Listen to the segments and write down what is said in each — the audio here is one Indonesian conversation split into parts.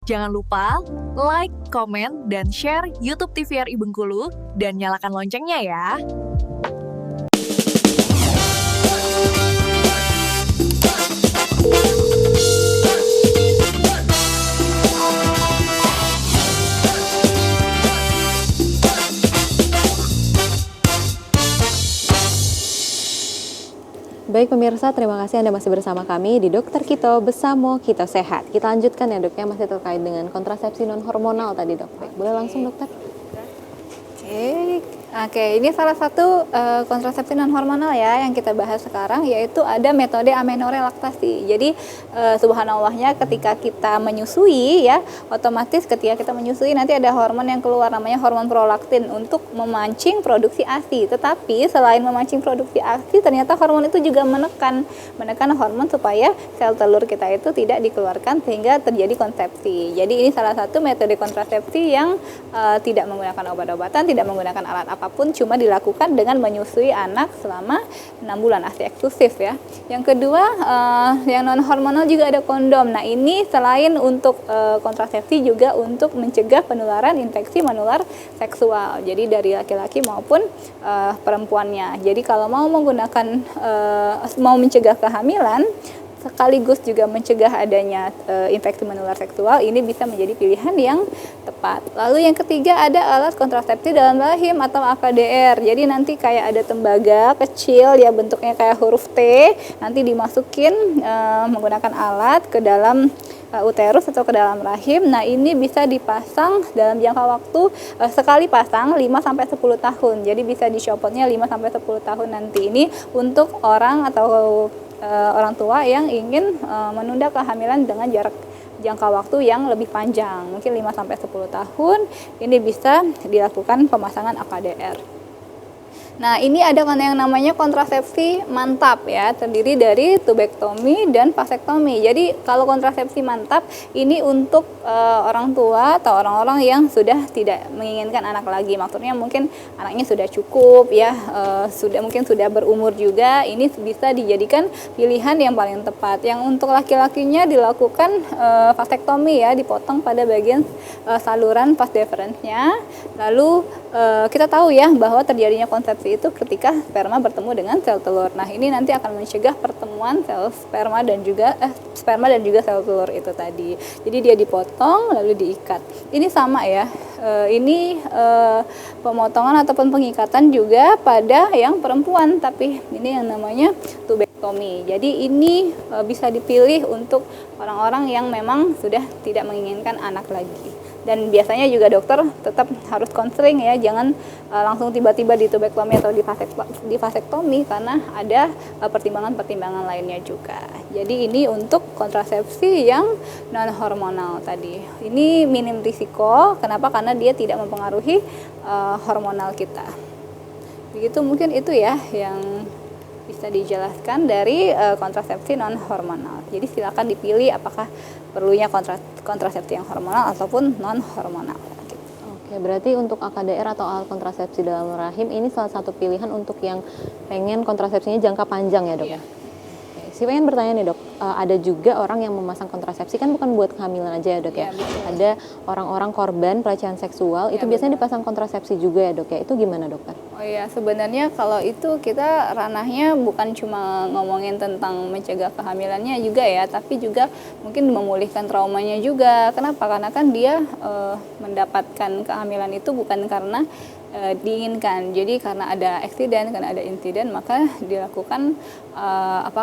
Jangan lupa like, komen, dan share YouTube TVRI Bengkulu dan nyalakan loncengnya ya. Baik pemirsa, terima kasih Anda masih bersama kami di Dokter Kito Besamo Kito Sehat. Kita lanjutkan ya dok, ya masih terkait dengan kontrasepsi non hormonal tadi dok. Baik, boleh langsung dokter? Oke, ini salah satu kontrasepsi non hormonal ya yang kita bahas sekarang, yaitu ada metode amenorelaksasi. Jadi subhanallahnya ketika kita menyusui ya, otomatis ketika kita menyusui nanti ada hormon yang keluar namanya hormon prolaktin untuk memancing produksi ASI. Tetapi selain memancing produksi ASI, ternyata hormon itu juga menekan hormon supaya sel telur kita itu tidak dikeluarkan sehingga terjadi konsepsi. Jadi ini salah satu metode kontrasepsi yang tidak menggunakan obat-obatan, tidak menggunakan alat apapun, cuma dilakukan dengan menyusui anak selama 6 bulan ASI eksklusif ya. Yang kedua, yang non hormonal juga ada kondom. Nah ini selain untuk kontrasepsi juga untuk mencegah penularan infeksi menular seksual. Jadi dari laki-laki maupun perempuannya. Jadi kalau mau menggunakan mau mencegah kehamilan sekaligus juga mencegah adanya infeksi menular seksual, ini bisa menjadi pilihan yang tepat. Lalu yang ketiga ada alat kontrasepsi dalam rahim atau AKDR. Jadi nanti kayak ada tembaga kecil ya, bentuknya kayak huruf T, nanti dimasukin menggunakan alat ke dalam uterus atau ke dalam rahim. Nah ini bisa dipasang dalam jangka waktu sekali pasang 5-10 tahun. Jadi bisa dicopotnya 5-10 tahun nanti. Ini untuk orang atau orang tua yang ingin menunda kehamilan dengan jarak jangka waktu yang lebih panjang, mungkin 5-10 tahun, ini bisa dilakukan pemasangan AKDR. Nah ini ada yang namanya kontrasepsi mantap ya, terdiri dari tubektomi dan vasektomi. Jadi kalau kontrasepsi mantap ini untuk orang tua atau orang-orang yang sudah tidak menginginkan anak lagi. Maksudnya mungkin anaknya sudah cukup ya, mungkin sudah berumur juga. Ini bisa dijadikan pilihan yang paling tepat. Yang untuk laki-lakinya dilakukan vasektomi ya, dipotong pada bagian saluran vas deferensnya. Lalu kita tahu ya bahwa terjadinya konsepsi itu ketika sperma bertemu dengan sel telur. Nah, ini nanti akan mencegah pertemuan sel sperma dan juga sel telur itu tadi. Jadi dia dipotong lalu diikat. Ini sama ya. Ini pemotongan ataupun pengikatan juga pada yang perempuan, tapi ini yang namanya tubektomi. Jadi ini bisa dipilih untuk orang-orang yang memang sudah tidak menginginkan anak lagi. Dan biasanya juga dokter tetap harus konseling ya, jangan langsung tiba-tiba di tubektomi atau di vasektomi karena ada pertimbangan-pertimbangan lainnya juga. Jadi ini untuk kontrasepsi yang non hormonal tadi. Ini minim risiko, kenapa? Karena dia tidak mempengaruhi hormonal kita. Begitu mungkin itu ya yang bisa dijelaskan dari kontrasepsi non hormonal. Jadi silakan dipilih apakah perlunya kontrasepsi yang hormonal ataupun non hormonal. Oke, berarti untuk AKDR atau alat kontrasepsi dalam rahim ini salah satu pilihan untuk yang pengen kontrasepsinya jangka panjang ya dok? Iya. Saya pengen bertanya nih dok, ada juga orang yang memasang kontrasepsi kan bukan buat kehamilan aja ya dok ya? Betul. Ada orang-orang korban pelecehan seksual, itu biasanya dipasang kontrasepsi juga ya dok ya? Itu gimana dokter? Oh iya, sebenarnya kalau itu kita ranahnya bukan cuma ngomongin tentang mencegah kehamilannya juga ya, tapi juga mungkin memulihkan traumanya juga. Kenapa? Karena kan dia mendapatkan kehamilan itu bukan karena diinginkan. Jadi karena ada eksiden, karena ada insiden, maka dilakukan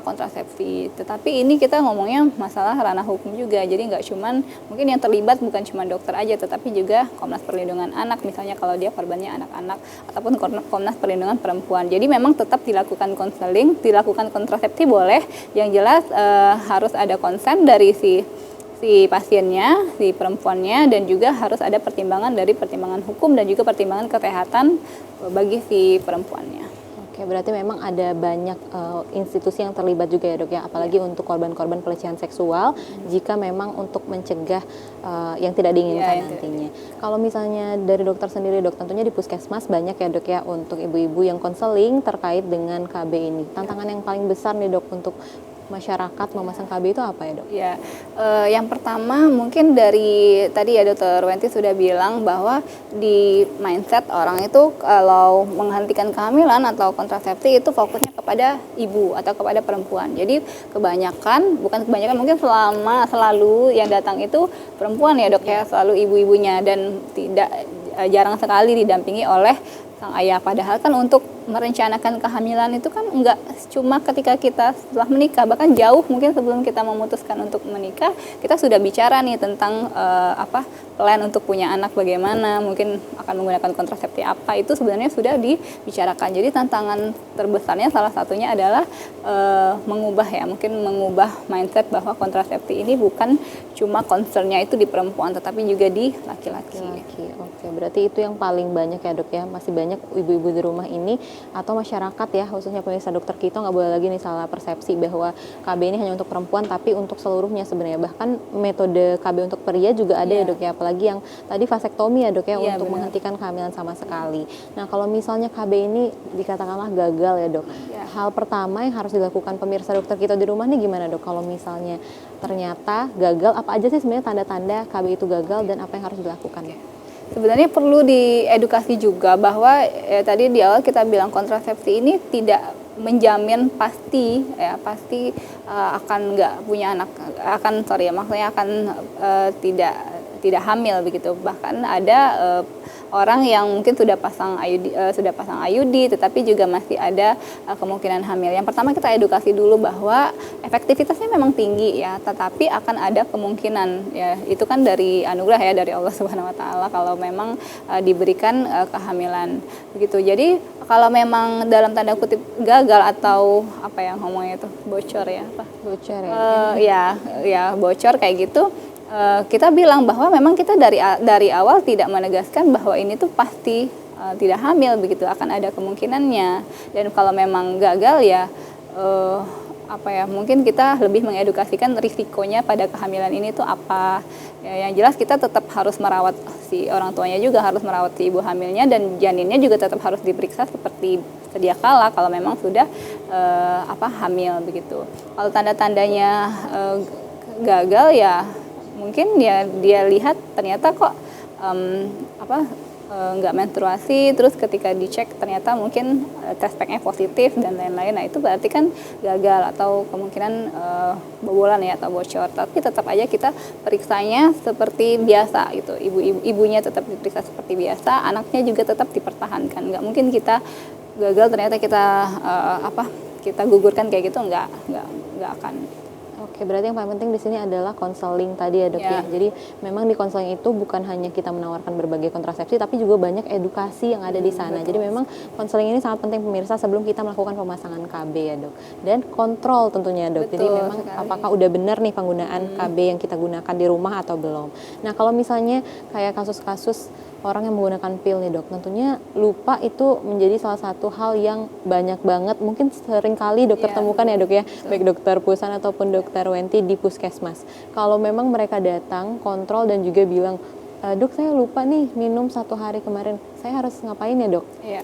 kontrasepsi. Tetapi ini kita ngomongnya masalah ranah hukum juga. Jadi nggak cuman mungkin yang terlibat bukan cuma dokter aja, tetapi juga Komnas Perlindungan Anak misalnya kalau dia korbannya anak-anak, ataupun Komnas Perlindungan Perempuan. Jadi memang tetap dilakukan konseling, dilakukan kontrasepsi boleh. Yang jelas harus ada konsen dari si pasiennya, si perempuannya, dan juga harus ada pertimbangan dari pertimbangan hukum dan juga pertimbangan kesehatan bagi si perempuannya. Oke, berarti memang ada banyak institusi yang terlibat juga ya dok ya, apalagi untuk korban-korban pelecehan seksual jika memang untuk mencegah yang tidak diinginkan nantinya. Kalau misalnya dari dokter sendiri dok, tentunya di puskesmas banyak ya dok ya untuk ibu-ibu yang konseling terkait dengan KB ini. Tantangan yang paling besar nih dok untuk masyarakat memasang KB itu apa ya dok? Ya, yang pertama mungkin dari tadi ya Dokter Wenti sudah bilang bahwa di mindset orang itu kalau menghentikan kehamilan atau kontrasepsi itu fokusnya kepada ibu atau kepada perempuan. Jadi bukan kebanyakan mungkin selalu yang datang itu perempuan ya dok ya, selalu ibu-ibunya dan tidak jarang sekali didampingi oleh sang ayah. Padahal kan untuk merencanakan kehamilan itu kan enggak cuma ketika kita setelah menikah, bahkan jauh mungkin sebelum kita memutuskan untuk menikah, kita sudah bicara nih tentang plan untuk punya anak bagaimana, mungkin akan menggunakan kontrasepsi apa, itu sebenarnya sudah dibicarakan. Jadi tantangan terbesarnya salah satunya adalah mengubah mindset bahwa kontrasepsi ini bukan cuma concernnya itu di perempuan tetapi juga di laki-laki. Oke, berarti itu yang paling banyak ya dok ya, masih banyak ibu-ibu di rumah ini atau masyarakat ya, khususnya pemirsa Dokter Kito, nggak boleh lagi nih salah persepsi bahwa KB ini hanya untuk perempuan tapi untuk seluruhnya sebenarnya. Bahkan metode KB untuk pria juga ada ya dok ya, apalagi yang tadi vasektomi ya dok ya, untuk menghentikan kehamilan sama sekali. Nah kalau misalnya KB ini dikatakanlah gagal ya dok, hal pertama yang harus dilakukan pemirsa Dokter Kito di rumah nih gimana dok? Kalau misalnya ternyata gagal, apa aja sih sebenarnya tanda-tanda KB itu gagal dan apa yang harus dilakukan? Sebenarnya perlu diedukasi juga bahwa tadi di awal kita bilang kontrasepsi ini tidak menjamin pasti akan nggak punya anak, maksudnya akan tidak hamil begitu. Bahkan ada orang yang mungkin sudah pasang IUD tetapi juga masih ada kemungkinan hamil. Yang pertama kita edukasi dulu bahwa efektivitasnya memang tinggi ya, tetapi akan ada kemungkinan ya, itu kan dari anugerah ya dari Allah Subhanahu wa taala kalau memang diberikan kehamilan begitu. Jadi kalau memang dalam tanda kutip gagal atau bocor bocor kayak gitu, kita bilang bahwa memang kita dari awal tidak menegaskan bahwa ini tuh pasti tidak hamil begitu, akan ada kemungkinannya. Dan kalau memang gagal ya mungkin kita lebih mengedukasikan risikonya pada kehamilan ini tuh apa. Ya, yang jelas kita tetap harus merawat si orang tuanya, juga harus merawat si ibu hamilnya, dan janinnya juga tetap harus diperiksa seperti sedia kala kalau memang sudah hamil begitu. Kalau tanda-tandanya gagal ya mungkin ya dia lihat ternyata kok nggak menstruasi, terus ketika dicek ternyata mungkin test packnya positif dan lain-lain. Nah itu berarti kan gagal atau kemungkinan bobolan ya atau bocor. Tapi tetap aja kita periksanya seperti biasa gitu. Ibunya tetap diperiksa seperti biasa, anaknya juga tetap dipertahankan. Nggak mungkin kita gagal ternyata kita gugurkan kayak gitu, nggak akan. Oke, berarti yang paling penting di sini adalah konseling tadi ya dok ya. Jadi memang di konseling itu bukan hanya kita menawarkan berbagai kontrasepsi, tapi juga banyak edukasi yang ada di sana. Jadi memang konseling ini sangat penting pemirsa sebelum kita melakukan pemasangan KB ya dok. Dan kontrol tentunya dok. Jadi memang apakah udah benar nih penggunaan KB yang kita gunakan di rumah atau belum. Nah kalau misalnya kayak kasus-kasus orang yang menggunakan pil nih dok, tentunya lupa itu menjadi salah satu hal yang banyak banget mungkin sering kali dokter temukan ya dok ya, baik dokter Pusan ataupun dokter Wenti di puskesmas. Kalau memang mereka datang kontrol dan juga bilang, dok saya lupa nih minum 1 hari kemarin, saya harus ngapain ya dok? Iya.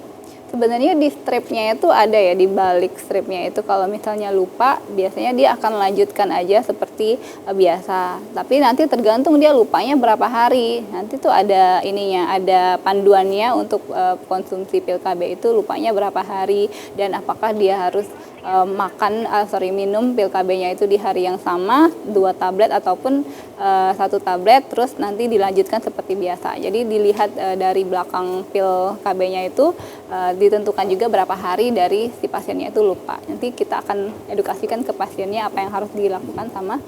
Sebenarnya di stripnya itu ada ya, di balik stripnya itu kalau misalnya lupa biasanya dia akan lanjutkan aja seperti biasa, tapi nanti tergantung dia lupanya berapa hari. Nanti tuh ada ada panduannya untuk konsumsi pil KB itu lupanya berapa hari dan apakah dia harus minum pil KB-nya itu di hari yang sama 2 tablet ataupun 1 tablet terus nanti dilanjutkan seperti biasa. Jadi dilihat dari belakang pil KB-nya itu ditentukan juga berapa hari dari si pasiennya itu lupa. Nanti kita akan edukasikan ke pasiennya apa yang harus dilakukan sama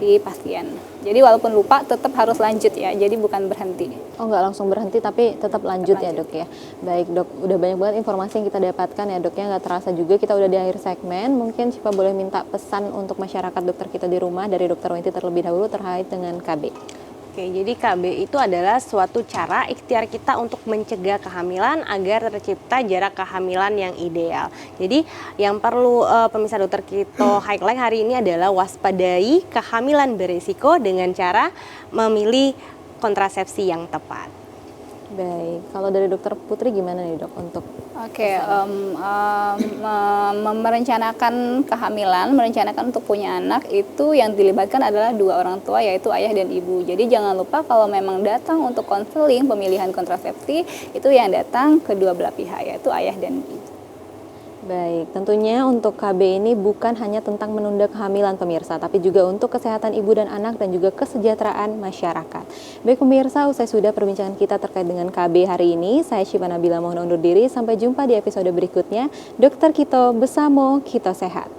si pasien. Jadi walaupun lupa tetap harus lanjut ya, jadi bukan berhenti. Oh nggak langsung berhenti tapi tetap lanjut ya dok ya. Baik dok, udah banyak banget informasi yang kita dapatkan ya dok ya, nggak terasa juga kita udah di akhir segmen. Mungkin Syifa boleh minta pesan untuk masyarakat dokter kita di rumah dari dokter Wenti terlebih dahulu terkait dengan KB. Oke, jadi KB itu adalah suatu cara ikhtiar kita untuk mencegah kehamilan agar tercipta jarak kehamilan yang ideal. Jadi yang perlu pemirsa Dokter Kito highlight hari ini adalah waspadai kehamilan berisiko dengan cara memilih kontrasepsi yang tepat. Baik, kalau dari dokter Putri gimana nih dok untuk Oke, merencanakan kehamilan, merencanakan untuk punya anak itu yang dilibatkan adalah dua orang tua yaitu ayah dan ibu. Jadi jangan lupa kalau memang datang untuk konseling pemilihan kontrasepsi itu yang datang kedua belah pihak yaitu ayah dan ibu. Baik, tentunya untuk KB ini bukan hanya tentang menunda kehamilan pemirsa, tapi juga untuk kesehatan ibu dan anak dan juga kesejahteraan masyarakat. Baik pemirsa, usai sudah perbincangan kita terkait dengan KB hari ini. Saya Syifa Nabila mohon undur diri, sampai jumpa di episode berikutnya. Dokter Kito Besamo, Kito Sehat.